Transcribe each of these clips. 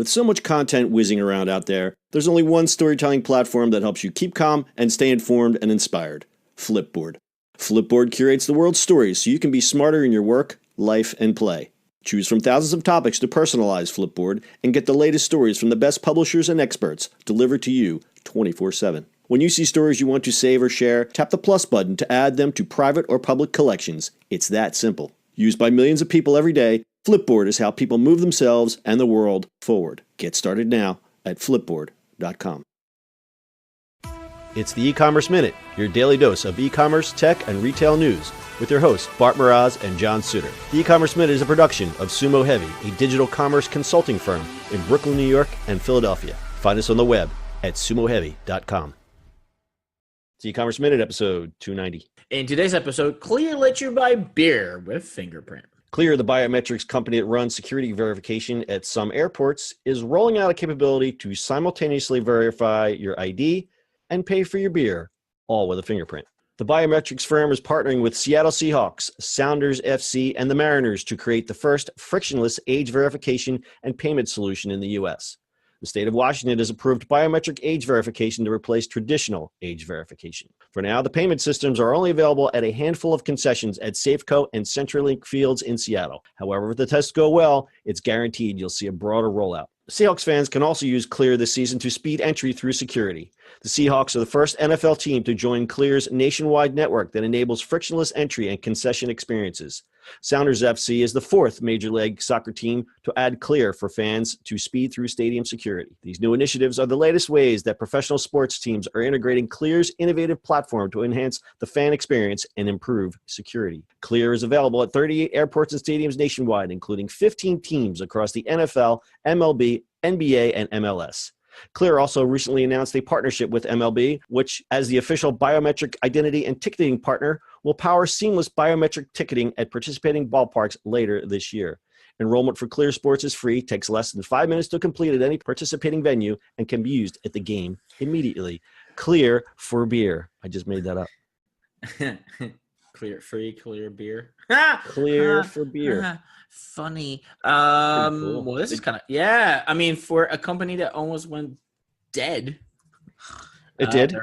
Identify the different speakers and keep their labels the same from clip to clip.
Speaker 1: With so much content whizzing around out there, there's only one storytelling platform that helps you keep calm and stay informed and inspired: Flipboard. Flipboard curates the world's stories so you can be smarter in your work, life, and play. Choose from thousands of topics to personalize Flipboard and get the latest stories from the best publishers and experts delivered to you 24/7. When you see stories you want to save or share, tap the plus button to add them to private or public collections. It's that simple. Used by millions of people every day, Flipboard is how people move themselves and the world forward. Get started now at flipboard.com. It's the E-Commerce Minute, your daily dose of e-commerce, tech, and retail news, with your hosts Bart Mraz and John Suter. The E-Commerce Minute is a production of Sumo Heavy, a digital commerce consulting firm in Brooklyn, New York, and Philadelphia. Find us on the web at sumoheavy.com. It's the E-Commerce Minute, episode 290.
Speaker 2: In today's episode, Clear lets you buy beer with Fingerprint.
Speaker 1: Clear, the biometrics company that runs security verification at some airports, is rolling out a capability to simultaneously verify your ID and pay for your beer, all with a fingerprint. The biometrics firm is partnering with Seattle Seahawks, Sounders FC, and the Mariners to create the first frictionless age verification and payment solution in the U.S. The state of Washington has approved biometric age verification to replace traditional age verification. For now, the payment systems are only available at a handful of concessions at Safeco and CenturyLink Fields in Seattle. However, if the tests go well, it's guaranteed you'll see a broader rollout. Seahawks fans can also use Clear this season to speed entry through security. The Seahawks are the first NFL team to join Clear's nationwide network that enables frictionless entry and concession experiences. Sounders FC is the fourth Major League Soccer team to add Clear for fans to speed through stadium security. These new initiatives are the latest ways that professional sports teams are integrating Clear's innovative platform to enhance the fan experience and improve security. Clear is available at 38 airports and stadiums nationwide, including 15 teams across the NFL, MLB, NBA, and MLS. Clear also recently announced a partnership with MLB, which, as the official biometric identity and ticketing partner, will power seamless biometric ticketing at participating ballparks later this year. Enrollment for Clear Sports is free, takes less than 5 minutes to complete at any participating venue, and can be used at the game immediately. Clear for beer. I just made that up.
Speaker 2: Clear beer.
Speaker 1: Clear for beer.
Speaker 2: Funny.
Speaker 1: Cool.
Speaker 2: Well, this is kind of, yeah. I mean, for a company that almost went dead.
Speaker 1: It did?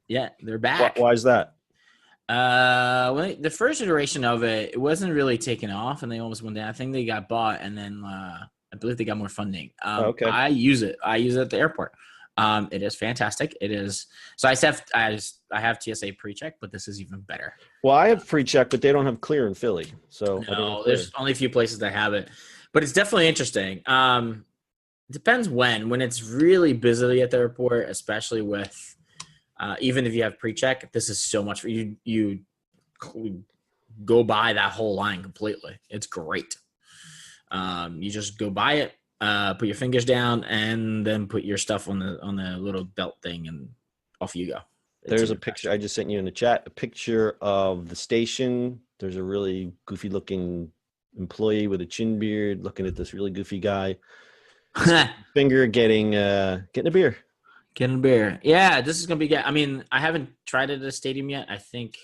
Speaker 2: They're back.
Speaker 1: Why is that?
Speaker 2: Well, the first iteration of it wasn't really taken off, and they almost went down. I think they got bought, and then I believe they got more funding.
Speaker 1: Okay.
Speaker 2: I use it. I use it at the airport. It is fantastic. It is. So I have TSA pre-check, but this is even better.
Speaker 1: Well, I have pre-check, but they don't have Clear in Philly. So
Speaker 2: No, there's only a few places that have it, but it's definitely interesting. Depends when it's really busy at the airport, especially with even if you have pre-check, this is so much for you. You go by that whole line completely. It's great. You just go by it. Put your fingers down and then put your stuff on the little belt thing, and off you go.
Speaker 1: There's a picture I just sent you in the chat, a picture of the station. There's a really goofy looking employee with a chin beard looking at this really goofy guy. Finger getting a beer.
Speaker 2: Getting a beer. Yeah, this is going to be good. I mean, I haven't tried it at a stadium yet. I think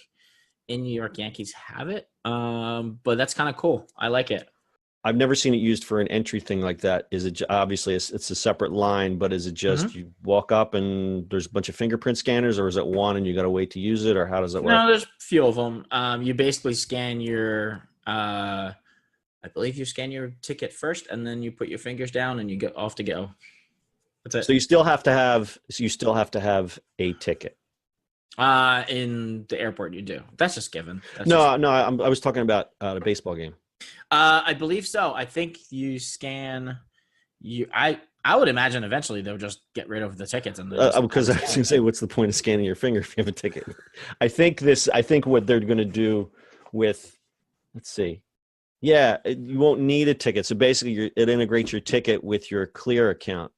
Speaker 2: in New York Yankees have it. But that's kind of cool. I like it.
Speaker 1: I've never seen it used for an entry thing like that. Is it obviously it's a separate line, but is it just you walk up and there's a bunch of fingerprint scanners, or is it one and you got to wait to use it, or how does it work?
Speaker 2: No, there's a few of them. You basically scan your, I believe you scan your ticket first, and then you put your fingers down and you get off to go. That's it.
Speaker 1: So you still have to have a ticket.
Speaker 2: In the airport, you do. That's just given.
Speaker 1: I was talking about a baseball game.
Speaker 2: I believe so. I think you scan. I would imagine eventually they'll just get rid of the tickets and
Speaker 1: because I was going to say, what's the point of scanning your finger if you have a ticket? I think what they're going to do with, let's see, you won't need a ticket. So basically, it integrates your ticket with your Clear account.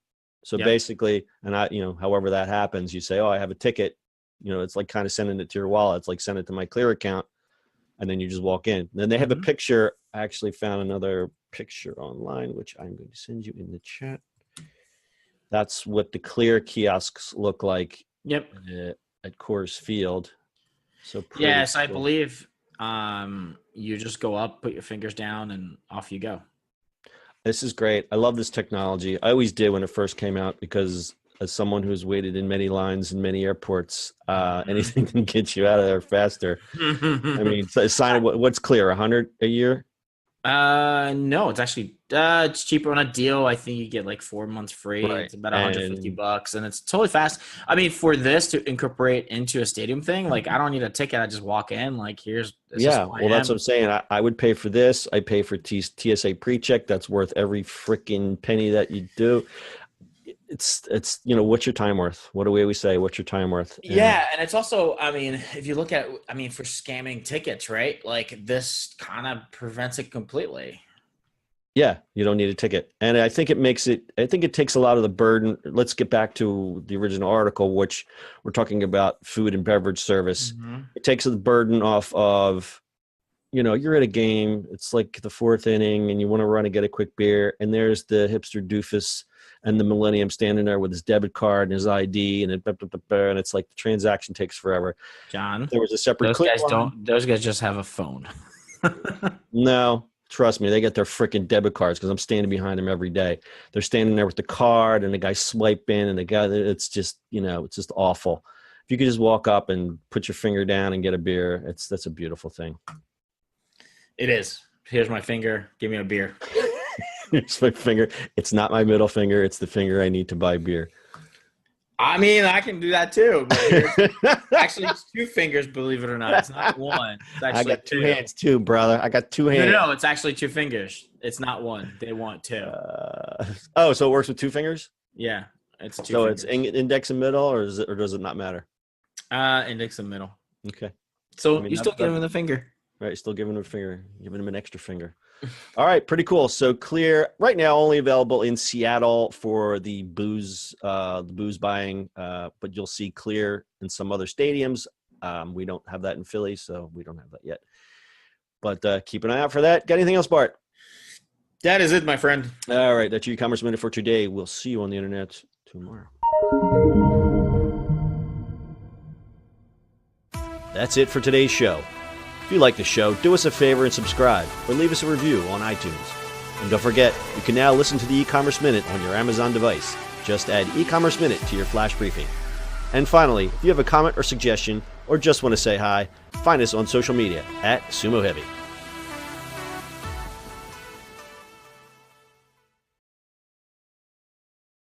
Speaker 1: So basically, and however that happens, you say, oh, I have a ticket. It's like kind of sending it to your wallet. It's like send it to my Clear account. And then you just walk in. Then they have a picture. I actually found another picture online, which I'm going to send you in the chat. That's what the Clear kiosks look like. Yep. At Coors Field. So
Speaker 2: yes, cool. I believe you just go up, put your fingers down, and off you go.
Speaker 1: This is great. I love this technology. I always did when it first came out because as someone who's waited in many lines in many airports, anything can get you out of there faster. I mean, sign what's clear, 100 a year?
Speaker 2: No, it's actually it's cheaper on a deal. I think you get like 4 months free.
Speaker 1: Right.
Speaker 2: It's about $150, and it's totally fast. I mean, for this to incorporate into a stadium thing, like I don't need a ticket. I just walk in. Like that's
Speaker 1: what I'm saying. I would pay for this. I pay for TSA pre-check. That's worth every freaking penny that you do. It's what's your time worth? What do we always say? What's your time worth?
Speaker 2: Yeah, and it's also, I mean, if you look at, for scamming tickets, right? Like this kind of prevents it completely.
Speaker 1: Yeah, you don't need a ticket. And I think it takes a lot of the burden. Let's get back to the original article, which we're talking about food and beverage service. Mm-hmm. It takes the burden off of, you're at a game, it's like the fourth inning and you want to run and get a quick beer. And there's the hipster doofus and the millennium standing there with his debit card and his ID and it's like the transaction takes forever.
Speaker 2: John,
Speaker 1: there was a separate
Speaker 2: those guys just have a phone.
Speaker 1: No, trust me, they get their freaking debit cards because I'm standing behind them every day. They're standing there with the card and the guy swiping and the guy, it's just awful. If you could just walk up and put your finger down and get a beer, that's a beautiful thing.
Speaker 2: It is. Here's my finger. Give me a beer.
Speaker 1: Here's my finger. It's not my middle finger. It's the finger I need to buy beer.
Speaker 2: I mean, I can do that too. But actually, it's two fingers, believe it or not. It's not one. It's actually
Speaker 1: I got two hands too, brother. I got two hands.
Speaker 2: No, it's actually two fingers. It's not one. They want two.
Speaker 1: So it works with two fingers?
Speaker 2: Yeah, it's two.
Speaker 1: So
Speaker 2: fingers.
Speaker 1: It's index and middle, or does it not matter?
Speaker 2: Index and middle.
Speaker 1: Okay.
Speaker 2: So you still give him the finger.
Speaker 1: Right, still giving him a finger, giving him an extra finger. All right, pretty cool. So Clear right now only available in Seattle for the booze buying, but you'll see Clear in some other stadiums. We don't have that in Philly, so we don't have that yet. But keep an eye out for that. Got anything else, Bart?
Speaker 2: That is it, my friend.
Speaker 1: All right, that's your e-commerce minute for today. We'll see you on the internet tomorrow. That's it for today's show. If you like the show, do us a favor and subscribe or leave us a review on iTunes. And don't forget, you can now listen to the e-commerce minute on your Amazon device. Just add e-commerce minute to your flash briefing. And finally, if you have a comment or suggestion or just want to say hi, find us on social media @Sumo Heavy.